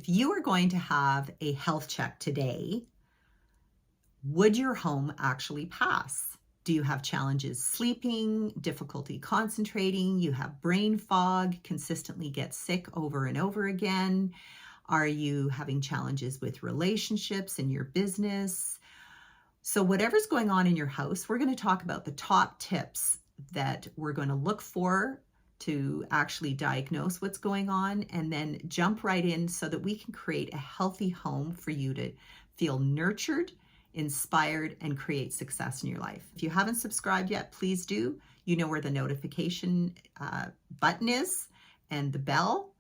If you were going to have a health check today, would your home actually pass? Do you have challenges sleeping, difficulty concentrating? You have brain fog, consistently get sick over and over again? Are you having challenges with relationships in your business? So whatever's going on in your house, we're going to talk about the top tips that we're going to look for to actually diagnose what's going on, and then jump right in so that we can create a healthy home for you to feel nurtured, inspired, and create success in your life. If you haven't subscribed yet, please do. You know where the notification button is and the bell.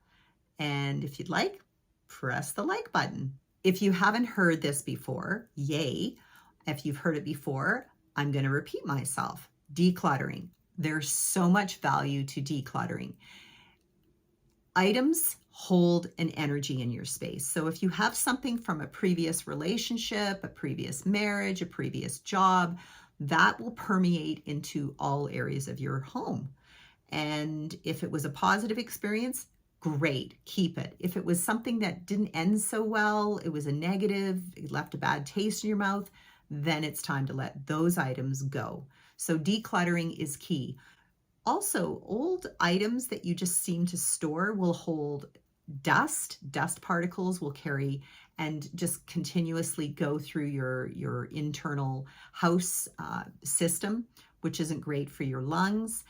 And if you'd like, press the like button. If you haven't heard this before, yay. If you've heard it before, I'm going to repeat myself. Decluttering. There's so much value to decluttering. Items hold an energy in your space. So if you have something from a previous relationship, a previous marriage, a previous job, that will permeate into all areas of your home. And if it was a positive experience, great, keep it. If it was something that didn't end so well, it was a negative, it left a bad taste in your mouth, then it's time to let those items go. So decluttering is key. Also, old items that you just seem to store will hold dust particles will carry and just continuously go through your internal house system, which isn't great for your lungs.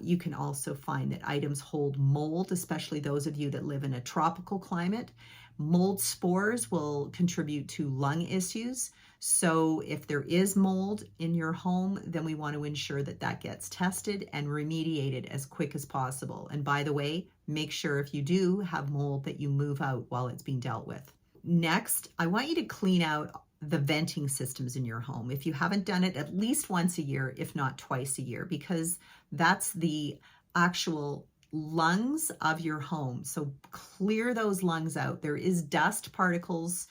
You can also find that items hold mold, especially those of you that live in a tropical climate. Mold spores will contribute to lung issues. So if there is mold in your home, then we want to ensure that that gets tested and remediated as quick as possible. And by the way, make sure if you do have mold that you move out while it's being dealt with. Next, I want you to clean out the venting systems in your home. If you haven't done it at least once a year, if not twice a year, because that's the actual lungs of your home. So clear those lungs out. There is dust particles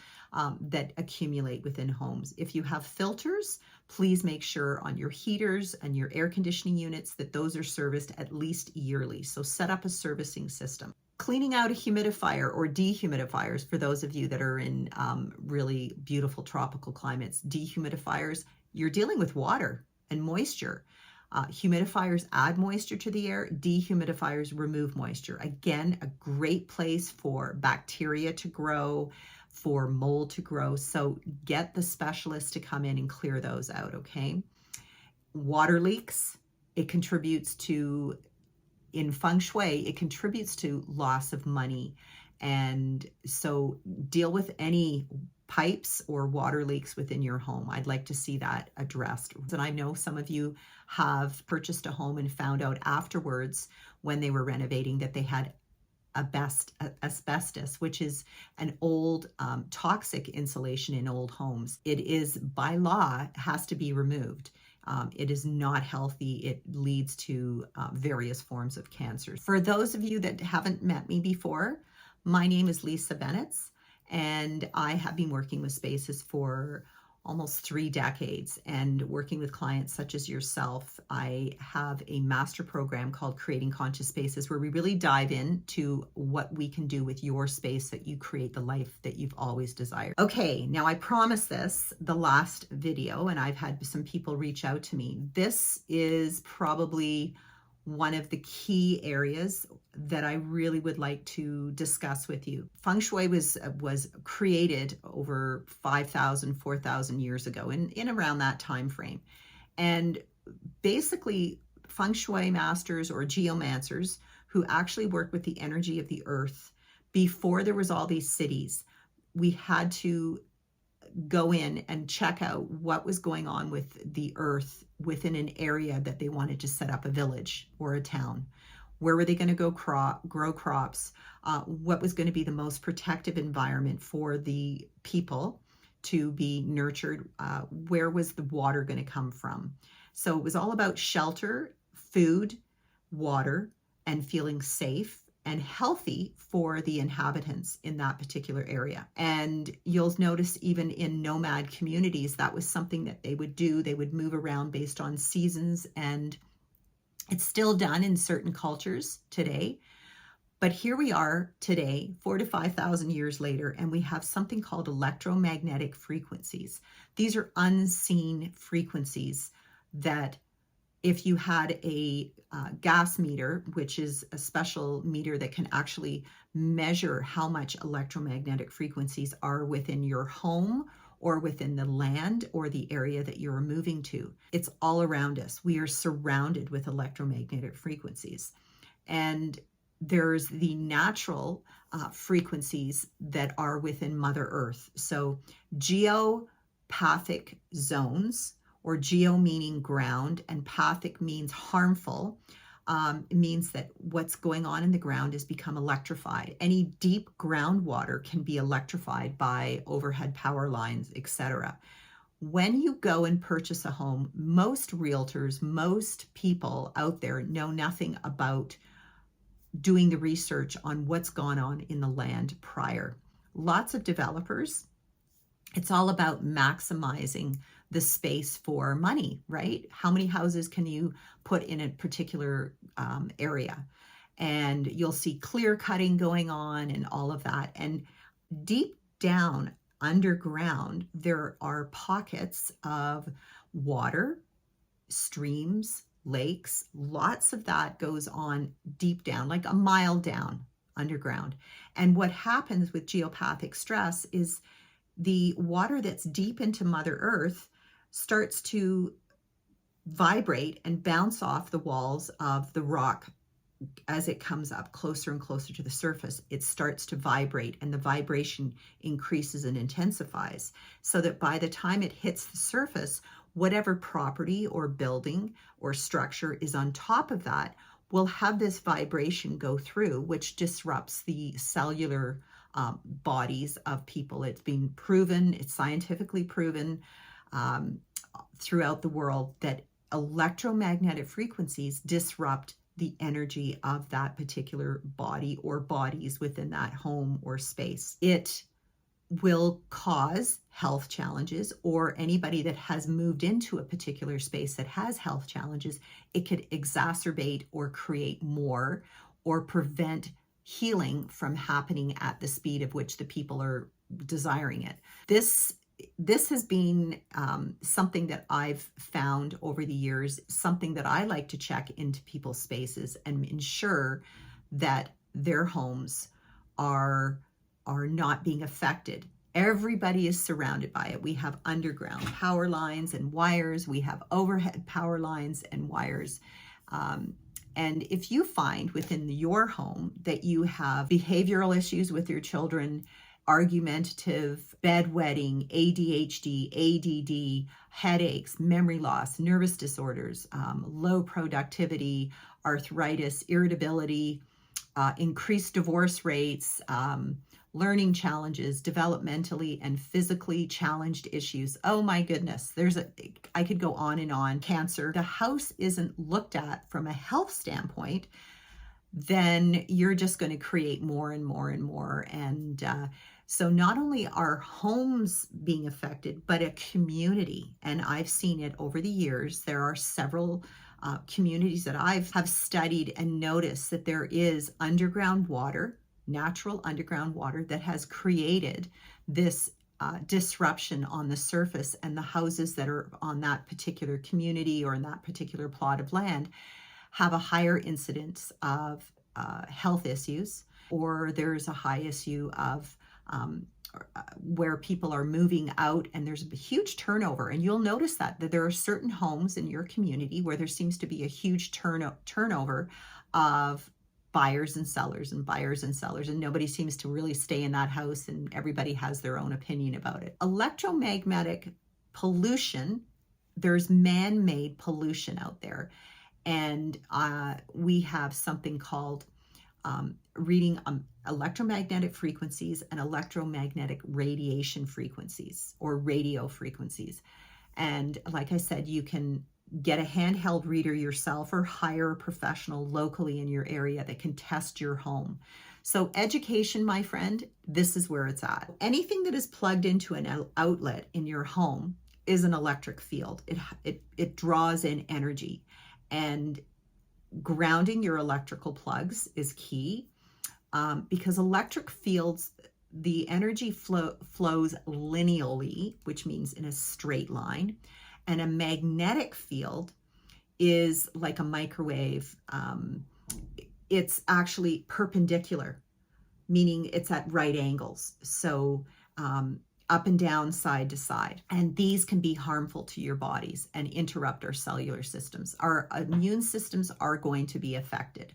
that accumulate within homes. If you have filters, please make sure on your heaters and your air conditioning units that those are serviced at least yearly. So set up a servicing system. Cleaning out a humidifier or dehumidifiers for those of you that are in really beautiful tropical climates. Dehumidifiers, you're dealing with water and moisture. Humidifiers add moisture to the air. Dehumidifiers remove moisture. Again, a great place for bacteria to grow, for mold to grow. So get the specialist to come in and clear those out, okay? Water leaks, it contributes to, in feng shui, it contributes to loss of money. And so deal with any pipes or water leaks within your home. I'd like to see that addressed. And I know some of you have purchased a home and found out afterwards when they were renovating that they had asbestos, which is an old toxic insulation in old homes. It is by law has to be removed. It is not healthy. It leads to various forms of cancer. For those of you that haven't met me before, my name is Lisa Benitz, and I have been working with spaces for almost 3 decades and working with clients such as yourself. I have a master program called Creating Conscious Spaces where we really dive into what we can do with your space that you create the life that you've always desired. Okay, now I promised this the last video, and I've had some people reach out to me. This is probably one of the key areas that I really would like to discuss with you. Feng Shui was created over 5,000, 4,000 years ago, in around that time frame. And basically, Feng Shui masters or geomancers who actually work with the energy of the earth, before there was all these cities, we had to go in and check out what was going on with the earth within an area that they wanted to set up a village or a town. Where were they going to go grow crops? What was going to be the most protective environment for the people to be nurtured? Where was the water going to come from? So it was all about shelter, food, water, and feeling safe and healthy for the inhabitants in that particular area. And you'll notice even in nomad communities, that was something that they would do. They would move around based on seasons, and it's still done in certain cultures today. But here we are today, 4 to 5,000 years later, and we have something called electromagnetic frequencies. These are unseen frequencies that if you had a gas meter, which is a special meter that can actually measure how much electromagnetic frequencies are within your home or within the land or the area that you're moving to. It's all around us. We are surrounded with electromagnetic frequencies. And there's the natural frequencies that are within Mother Earth. So geopathic zones, or geo meaning ground, and pathic means harmful. It means that what's going on in the ground has become electrified. Any deep groundwater can be electrified by overhead power lines, etc. When you go and purchase a home, most realtors, most people out there know nothing about doing the research on what's gone on in the land prior. Lots of developers, it's all about maximizing the space for money, right? How many houses can you put in a particular area? And you'll see clear cutting going on and all of that. And deep down underground, there are pockets of water, streams, lakes. Lots of that goes on deep down, like a mile down underground. And what happens with geopathic stress is the water that's deep into Mother Earth starts to vibrate and bounce off the walls of the rock as it comes up closer and closer to the surface. It starts to vibrate, and the vibration increases and intensifies, so that by the time it hits the surface, whatever property or building or structure is on top of that will have this vibration go through, which disrupts the cellular bodies of people. It's been proven, it's scientifically proven throughout the world that electromagnetic frequencies disrupt the energy of that particular body or bodies within that home or space. It will cause health challenges, or anybody that has moved into a particular space that has health challenges, it could exacerbate or create more or prevent healing from happening at the speed of which the people are desiring it. This has been something that I've found over the years, something that I like to check into people's spaces and ensure that their homes are not being affected. Everybody is surrounded by it. We have underground power lines and wires. We have overhead power lines and wires. And if you find within your home that you have behavioral issues with your children, argumentative, bedwetting, ADHD, ADD, headaches, memory loss, nervous disorders, low productivity, arthritis, irritability, increased divorce rates, learning challenges, developmentally and physically challenged issues. Oh my goodness, I could go on and on. Cancer. The house isn't looked at from a health standpoint, then you're just going to create more and more and more. And so not only are homes being affected, but a community. And I've seen it over the years. There are several communities that have studied and noticed that there is underground water, natural underground water, that has created this disruption on the surface, and the houses that are on that particular community or in that particular plot of land have a higher incidence of health issues, or there's a high issue of where people are moving out and there's a huge turnover. And you'll notice that there are certain homes in your community where there seems to be a huge turnover of buyers and sellers, and nobody seems to really stay in that house, and everybody has their own opinion about it. Electromagnetic pollution, there's man-made pollution out there. And we have something called reading electromagnetic frequencies and electromagnetic radiation frequencies, or radio frequencies. And like I said, you can get a handheld reader yourself or hire a professional locally in your area that can test your home. So education, my friend, this is where it's at. Anything that is plugged into an outlet in your home is an electric field. It draws in energy, and grounding your electrical plugs is key. because electric fields, the energy flows linearly, which means in a straight line, and a magnetic field is like a microwave. It's actually perpendicular, meaning it's at right angles. So up and down, side to side. And these can be harmful to your bodies and interrupt our cellular systems. Our immune systems are going to be affected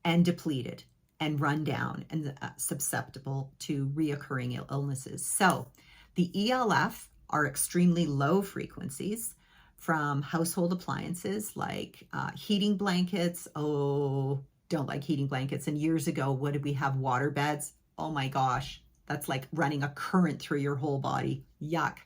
and depleted and run down and susceptible to reoccurring illnesses. So the ELF are extremely low frequencies from household appliances like heating blankets. Oh, don't like heating blankets. And years ago, what did we have? Water beds. Oh my gosh, that's like running a current through your whole body. Yuck.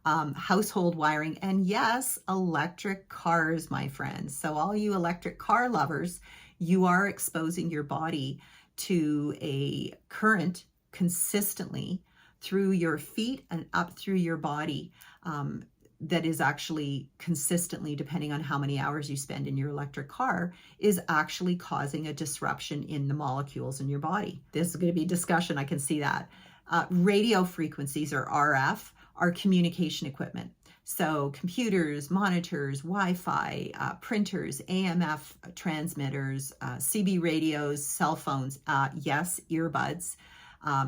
Household wiring, and yes, electric cars, my friends. So all you electric car lovers, you are exposing your body to a current consistently through your feet and up through your body, that is actually consistently, depending on how many hours you spend in your electric car, is actually causing a disruption in the molecules in your body. This is going to be discussion, I can see that. Radio frequencies, or RF, are communication equipment. So computers, monitors, Wi-Fi, printers, EMF transmitters, CB radios, cell phones, yes, earbuds,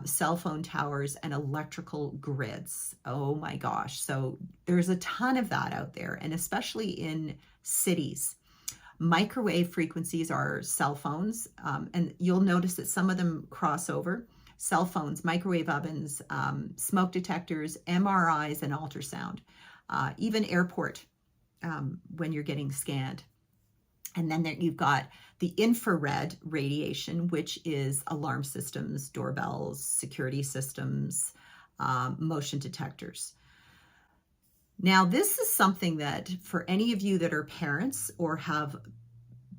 cell phone towers, and electrical grids. Oh my gosh. So there's a ton of that out there, and especially in cities. Microwave frequencies are cell phones, and you'll notice that some of them cross over. Cell phones, microwave ovens, smoke detectors, MRIs, and ultrasound. Even airport, when you're getting scanned. And then there you've got the infrared radiation, which is alarm systems, doorbells, security systems, motion detectors. Now, this is something that for any of you that are parents or have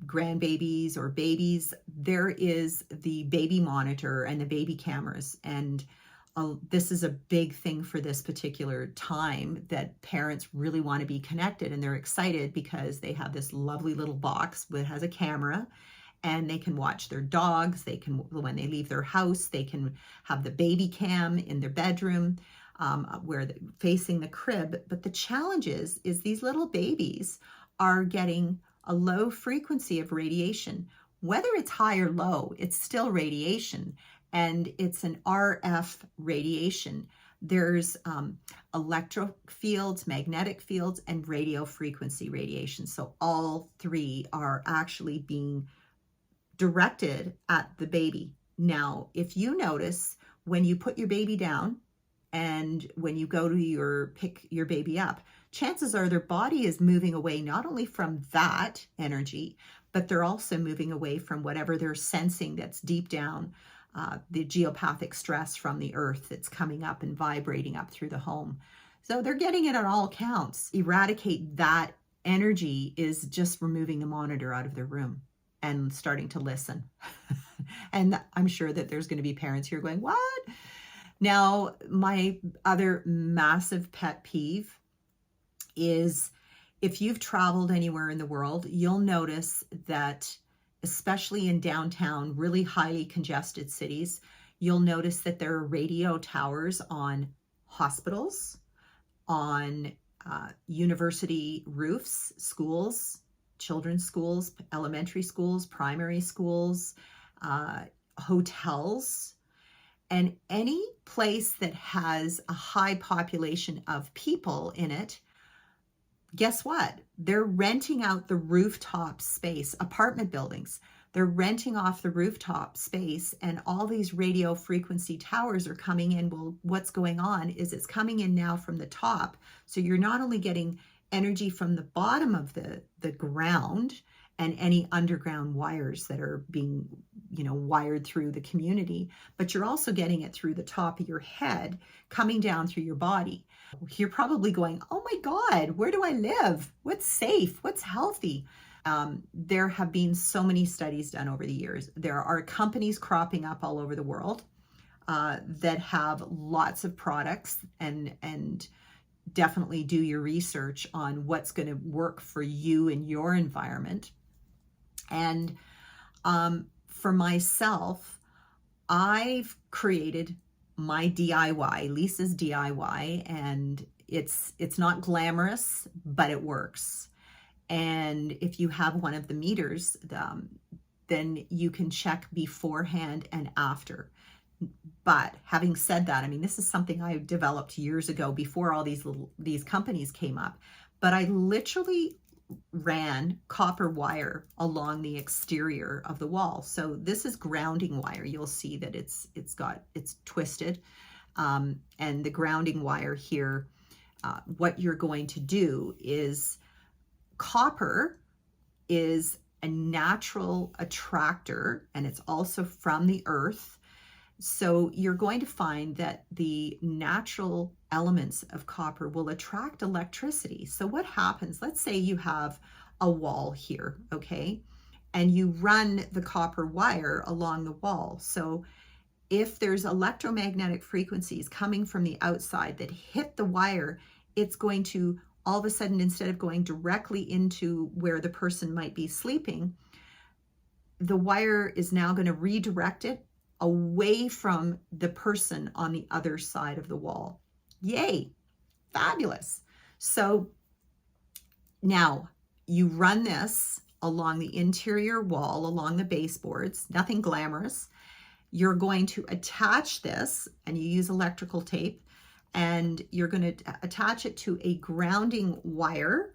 grandbabies or babies, there is the baby monitor and the baby cameras. And this is a big thing for this particular time, that parents really want to be connected, and they're excited because they have this lovely little box that has a camera, and they can watch their dogs. They can, when they leave their house, they can have the baby cam in their bedroom, where they're facing the crib. But the challenge is these little babies are getting a low frequency of radiation. Whether it's high or low, it's still radiation. And it's an RF radiation. There's electric fields, magnetic fields, and radio frequency radiation. So all three are actually being directed at the baby. Now, if you notice, when you put your baby down and when you go to pick your baby up, chances are their body is moving away not only from that energy, but they're also moving away from whatever they're sensing that's deep down, the geopathic stress from the earth that's coming up and vibrating up through the home. So they're getting it on all counts. Eradicate that energy is just removing the monitor out of their room and starting to listen. And I'm sure that there's going to be parents here going, what? Now, my other massive pet peeve is, if you've traveled anywhere in the world, you'll notice that, especially in downtown, really highly congested cities, you'll notice that there are radio towers on hospitals, on university roofs, schools, children's schools, elementary schools, primary schools, hotels, and any place that has a high population of people in it. Guess what? They're renting out the rooftop space, apartment buildings. They're renting off the rooftop space, and all these radio frequency towers are coming in. Well, what's going on is it's coming in now from the top. So you're not only getting energy from the bottom of the ground and any underground wires that are being, wired through the community, but you're also getting it through the top of your head, coming down through your body. You're probably going, oh my God, where do I live? What's safe? What's healthy? There have been so many studies done over the years. There are companies cropping up all over the world that have lots of products, and definitely do your research on what's going to work for you in your environment. And for myself, I've created my DIY, Lisa's DIY, and it's not glamorous, but it works. And if you have one of the meters, then you can check beforehand and after. But having said that, I mean, this is something I developed years ago before all these companies came up. But I literally ran copper wire along the exterior of the wall. So this is grounding wire. You'll see that it's twisted, and the grounding wire here. What you're going to do is, copper is a natural attractor, and it's also from the earth. So you're going to find that the natural elements of copper will attract electricity. So what happens, let's say you have a wall here, okay, and you run the copper wire along the wall. So if there's electromagnetic frequencies coming from the outside that hit the wire, it's going to all of a sudden, instead of going directly into where the person might be sleeping, the wire is now going to redirect it away from the person on the other side of the wall. Yay, fabulous. So now you run this along the interior wall, along the baseboards, nothing glamorous. You're going to attach this, and you use electrical tape, and you're going to attach it to a grounding wire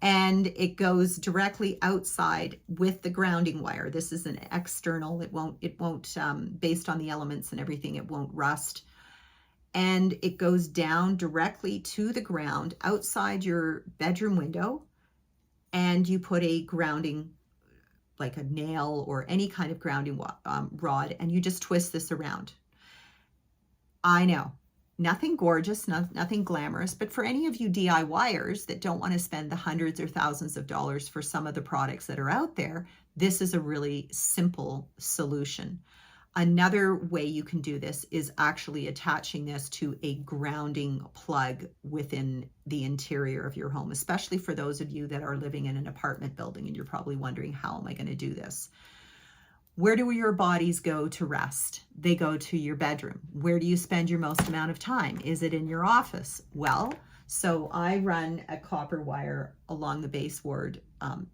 and it goes directly outside with the grounding wire. This is an external, it won't based on the elements and everything, it won't rust. And it goes down directly to the ground outside your bedroom window, and you put a grounding, like a nail or any kind of grounding rod, and you just twist this around. I know, nothing gorgeous, nothing glamorous, but for any of you DIYers that don't want to spend the hundreds or thousands of dollars for some of the products that are out there, this is a really simple solution. Another way you can do this is actually attaching this to a grounding plug within the interior of your home, especially for those of you that are living in an apartment building and you're probably wondering, how am I going to do this? Where do your bodies go to rest? They go to your bedroom. Where do you spend your most amount of time? Is it in your office? Well, so I run a copper wire along the baseboard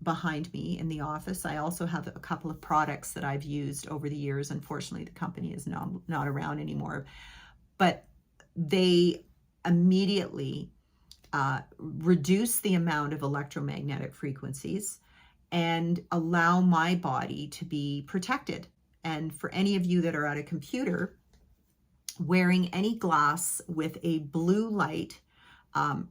behind me in the office. I also have a couple of products that I've used over the years. Unfortunately, the company is not around anymore, but they immediately reduce the amount of electromagnetic frequencies and allow my body to be protected. And for any of you that are at a computer, wearing any glass with a blue light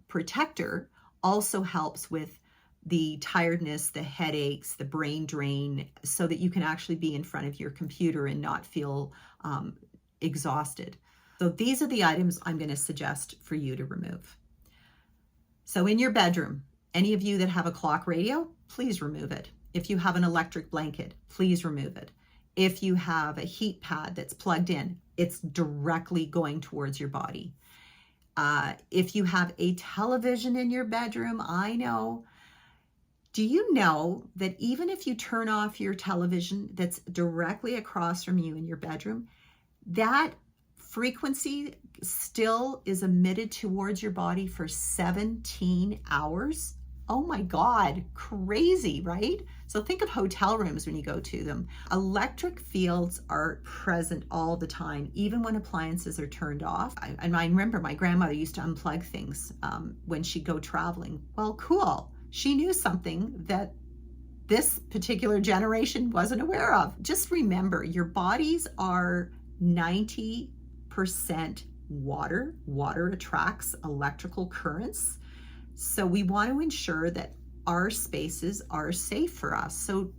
protector also helps with the tiredness, the headaches, the brain drain, so that you can actually be in front of your computer and not feel exhausted. So these are the items I'm going to suggest for you to remove. So in your bedroom, any of you that have a clock radio, please remove it. If you have an electric blanket, please remove it. If you have a heat pad that's plugged in, it's directly going towards your body. If you have a television in your bedroom, I know. Do you know that even if you turn off your television that's directly across from you in your bedroom, that frequency still is emitted towards your body for 17 hours? Oh my God, crazy, right? So think of hotel rooms when you go to them. Electric fields are present all the time, even when appliances are turned off. I remember my grandmother used to unplug things when she'd go traveling. Well, cool. She knew something that this particular generation wasn't aware of. Just remember, your bodies are 90% water. Water attracts electrical currents. So we want to ensure that our spaces are safe for us. So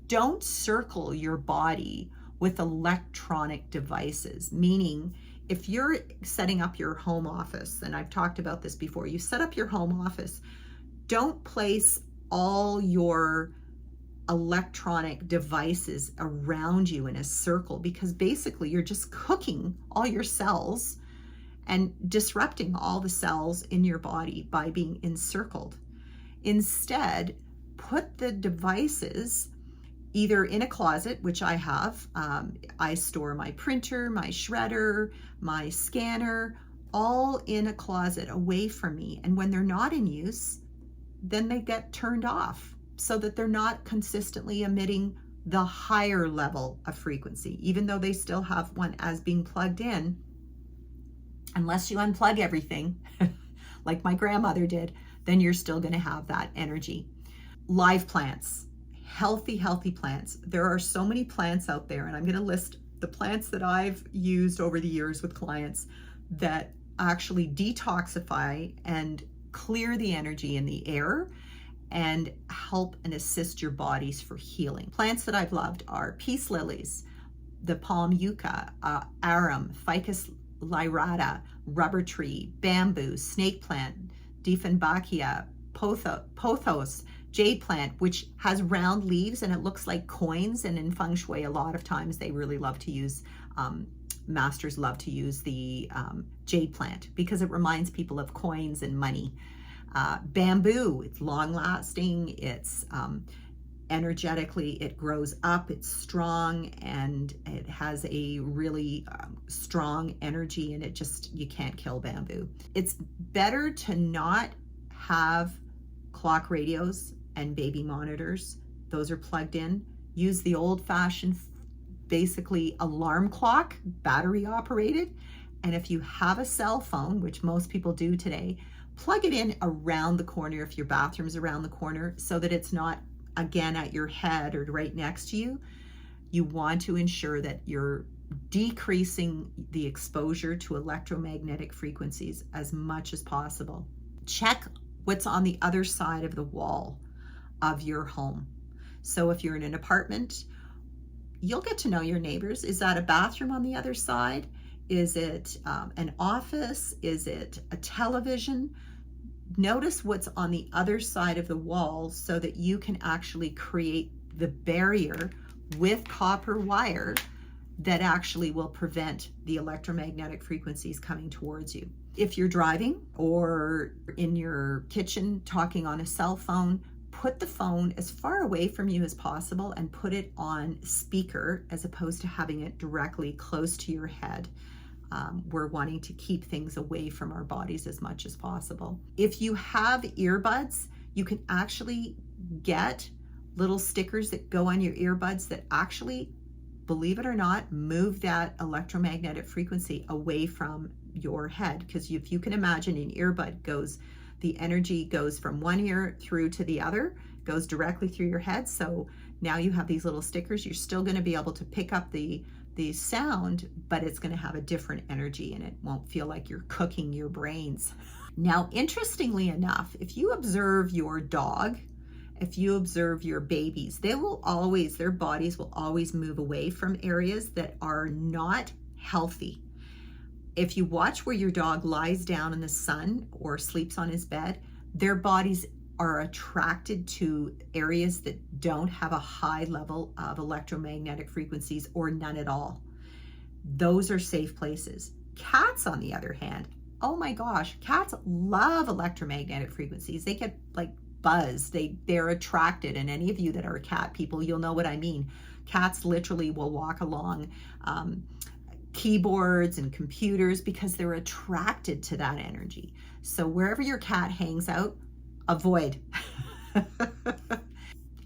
don't circle your body with electronic devices, meaning if you're setting up your home office, and I've talked about this before, you set up your home office, don't place all your electronic devices around you in a circle, because basically you're just cooking all your cells and disrupting all the cells in your body by being encircled. Instead, put the devices either in a closet, which I have. I store my printer, my shredder, my scanner, all in a closet away from me. And when they're not in use, then they get turned off so that they're not consistently emitting the higher level of frequency, even though they still have one as being plugged in. Unless you unplug everything, like my grandmother did, then you're still going to have that energy. Live plants, healthy plants. There are so many plants out there, and I'm going to list the plants that I've used over the years with clients that actually detoxify and clear the energy in the air and help and assist your bodies for healing. Plants that I've loved are peace lilies, the palm yucca, arum, ficus lyrata, rubber tree, bamboo, snake plant, dieffenbachia, pothos, jade plant, which has round leaves and it looks like coins. And in feng shui, a lot of times they really love to use, masters love to use the jade plant because it reminds people of coins and money. Bamboo, it's long lasting, it's energetically, it grows up, it's strong, and it has a really strong energy, and you can't kill bamboo. It's better to not have clock radios and baby monitors. Those are plugged in. Use the old-fashioned, basically alarm clock, battery operated. And if you have a cell phone, which most people do today, plug it in around the corner if your bathroom's around the corner so that it's not again at your head or right next to you. You want to ensure that you're decreasing the exposure to electromagnetic frequencies as much as possible. Check what's on the other side of the wall of your home. So if you're in an apartment, you'll get to know your neighbors. Is that a bathroom on the other side? Is it an office? Is it a television? Notice what's on the other side of the wall so that you can actually create the barrier with copper wire that actually will prevent the electromagnetic frequencies coming towards you. If you're driving or in your kitchen talking on a cell phone, put the phone as far away from you as possible and put it on speaker as opposed to having it directly close to your head. We're wanting to keep things away from our bodies as much as possible. If you have earbuds, you can actually get little stickers that go on your earbuds that actually, believe it or not, move that electromagnetic frequency away from your head. Because if you can imagine, an earbud the energy goes from one ear through to the other, goes directly through your head. So now you have these little stickers. You're still going to be able to pick up the sound, but it's going to have a different energy and it won't feel like you're cooking your brains. Now, interestingly enough, if you observe your dog, if you observe your babies, their bodies will always move away from areas that are not healthy. If you watch where your dog lies down in the sun or sleeps on his bed, their bodies are attracted to areas that don't have a high level of electromagnetic frequencies or none at all. Those are safe places. Cats, on the other hand, oh my gosh, cats love electromagnetic frequencies. They get like buzz. They're attracted. And any of you that are cat people, you'll know what I mean. Cats literally will walk along keyboards and computers because they're attracted to that energy. So wherever your cat hangs out, avoid.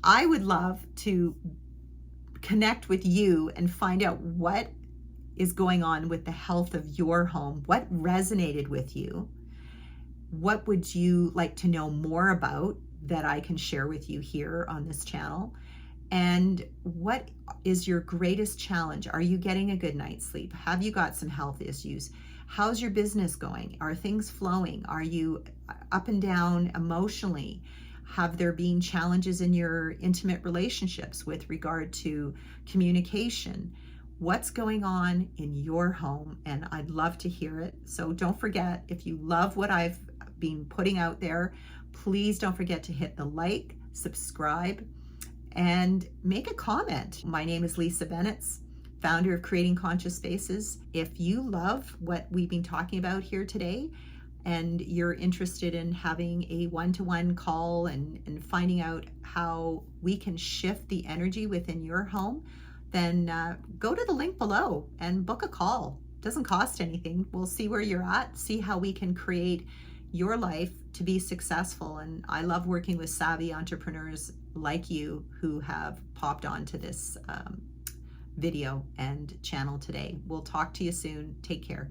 I would love to connect with you and find out what is going on with the health of your home. What resonated with you? What would you like to know more about that I can share with you here on this channel? And what is your greatest challenge? Are you getting a good night's sleep? Have you got some health issues? How's your business going? Are things flowing? Are you up and down emotionally? Have there been challenges in your intimate relationships with regard to communication? What's going on in your home? And I'd love to hear it. So don't forget, if you love what I've been putting out there, please don't forget to hit the like, subscribe, and make a comment. My name is Lisa Benitz, founder of Creating Conscious Spaces. If you love what we've been talking about here today, and you're interested in having a one-to-one call and finding out how we can shift the energy within your home, then go to the link below and book a call. It doesn't cost anything. We'll see where you're at, see how we can create your life to be successful. And I love working with savvy entrepreneurs like you who have popped onto this video and channel today. We'll talk to you soon. Take care.